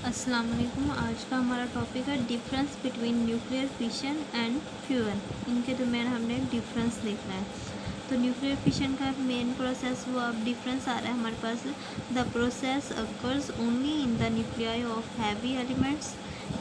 अस्सलाम वालेकुम। आज का हमारा टॉपिक है difference between nuclear fission and fuel. इनके दरमियान हमने डिफरेंस देखना है। तो न्यूक्लियर फिशन का मेन प्रोसेस वो अब डिफरेंस आ रहा है हमारे पास। The process occurs only in the nuclei of heavy elements.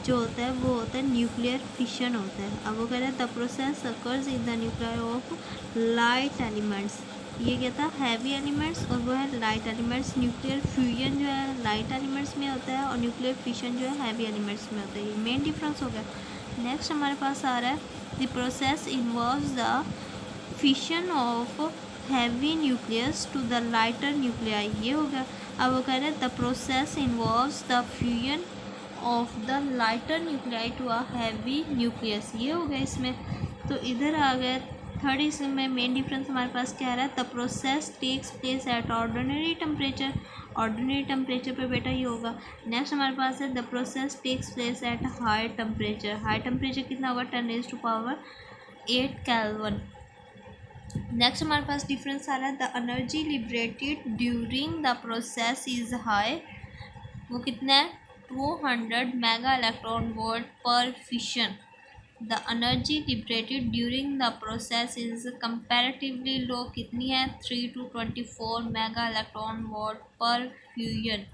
जो होता है वो होता है न्यूक्लियर फिशन होता है। अब वो कह रहे हैं the process occurs in the nuclei of light elements. ये क्या था, हैवी एलिमेंट्स, और वो है लाइट एलिमेंट्स। न्यूक्लियर फ्यूजन जो है लाइट एलिमेंट्स में होता है और न्यूक्लियर फिशन जो है हैवी एलिमेंट्स में होता है। ये मेन डिफरेंस हो गया। नेक्स्ट हमारे पास आ रहा है the process involves the fission of heavy nucleus to the lighter nuclei. ये हो गया। अब वो कह रहे हैं the process involves the fusion of the lighter nuclei to a heavy nucleus. ये हो गया इसमें। तो इधर आ गया थर्ड। इसमें मेन डिफरेंस हमारे पास क्या आ रहा है, the process takes place at ordinary temperature. Ordinary temperature पे बेटा ये होगा। नेक्स्ट हमारे पास है the process takes place at high temperature. High temperature कितना होगा, 10⁸ केल्विन। नेक्स्ट हमारे पास डिफरेंस आ रहा है the energy liberated during the process is high. वो कितना है, 200 mega electron volt per fission. The energy liberated during the process is comparatively low. कितनी है, 3 to 24 mega electron volt per fusion.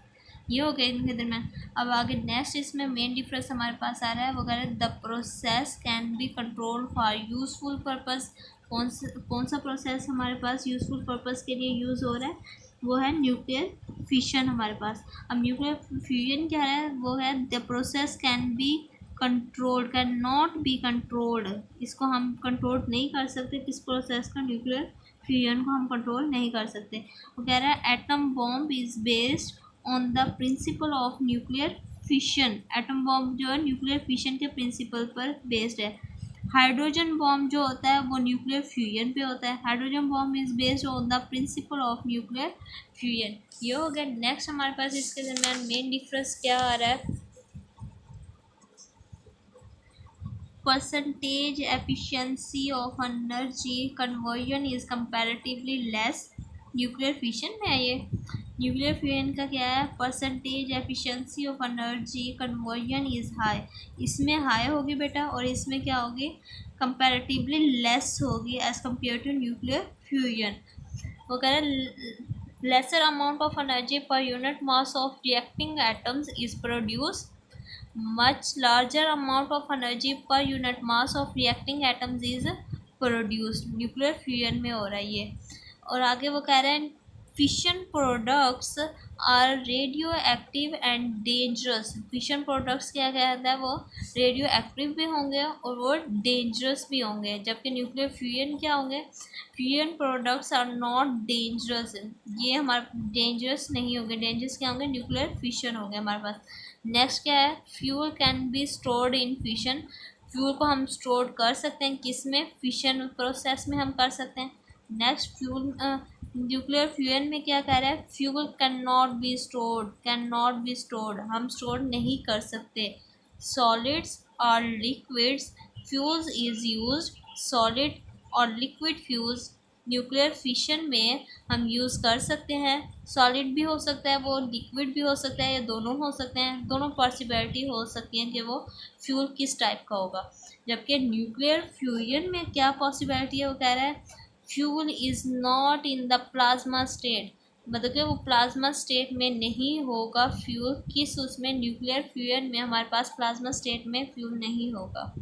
ये हो गया इनके दरमियान। अब आगे नेक्स्ट इसमें मेन डिफरेंस हमारे पास आ रहा है, वो कह रहे हैं the process can be control for useful purpose. कौन सा प्रोसेस हमारे पास यूजफुल पर्पस के लिए यूज़ हो रहा है, वो है न्यूक्लियर फिशन हमारे पास। अब न्यूक्लियर फ्यूजन क्या है, वो है the process can be controlled, can not be controlled. इसको हम कंट्रोल नहीं कर सकते, किस प्रोसेस का, न्यूक्लियर फ्यूजन को हम कंट्रोल नहीं कर सकते। वो कह रहा है atom bomb is based on the principle of nuclear fission. Atom bomb जो है न्यूक्लियर फिशन के प्रिंसिपल पर बेस्ड है। हाइड्रोजन बॉम्ब जो होता है वो न्यूक्लियर फ्यूजन पे होता है। Hydrogen bomb is based on the principle of nuclear fusion. ये हो गया। नेक्स्ट हमारे पास इसके दरमियान मेन डिफरेंस क्या आ रहा है, percentage efficiency of energy conversion is comparatively less। Nuclear fission में है ये। न्यूक्लियर फ्यूजन का क्या है, percentage efficiency of energy conversion is high. इसमें हाई होगी बेटा, और इसमें क्या होगी, कंपैरेटिवली लेस होगी as compare to nuclear fusion. वो कह रहे हैं lesser amount of energy per unit mass of reacting atoms is produced, much larger amount of energy per unit mass of reacting atoms is produced। Nuclear fusion में हो रहा है ये। और आगे वो कह रहे हैं fission products are radioactive and dangerous. Fission products क्या कहता है, वो रेडियो एक्टिव भी होंगे और वो डेंजरस भी होंगे, जबकि न्यूक्लियर फ्यूजन क्या होंगे, fusion products are not dangerous. ये हमारे डेंजरस नहीं होंगे। डेंजरस क्या होंगे, न्यूक्लियर फिशन होंगे हमारे पास। नेक्स्ट क्या है, fuel can be stored in fission. Fuel को हम स्टोर कर सकते हैं, किस में, फिशन प्रोसेस में हम कर सकते हैं। नेक्स्ट फ्यूल न्यूक्लियर फ्यूजन में क्या कह रहा है, fuel can not be stored, can not be stored, हम स्टोर नहीं कर सकते। सॉलिड्स और liquids fuels is used. Solid और लिक्विड फ्यूल्स न्यूक्लियर फिशन में हम यूज़ कर सकते हैं। सॉलिड भी हो सकता है, वो लिक्विड भी हो सकता है, या दोनों हो सकते हैं। दोनों पॉसिबिलिटी हो सकती हैं कि वो फ्यूल किस टाइप का होगा। जबकि न्यूक्लियर फ्यूजन में क्या पॉसिबिलिटी है, वो कह रहा है fuel is not in the plasma state. मतलब कि वो प्लाज्मा स्टेट में नहीं होगा फ्यूल। किस उसमें, न्यूक्लियर फ्यूजन में हमारे पास प्लाज्मा स्टेट में फ्यूल नहीं होगा।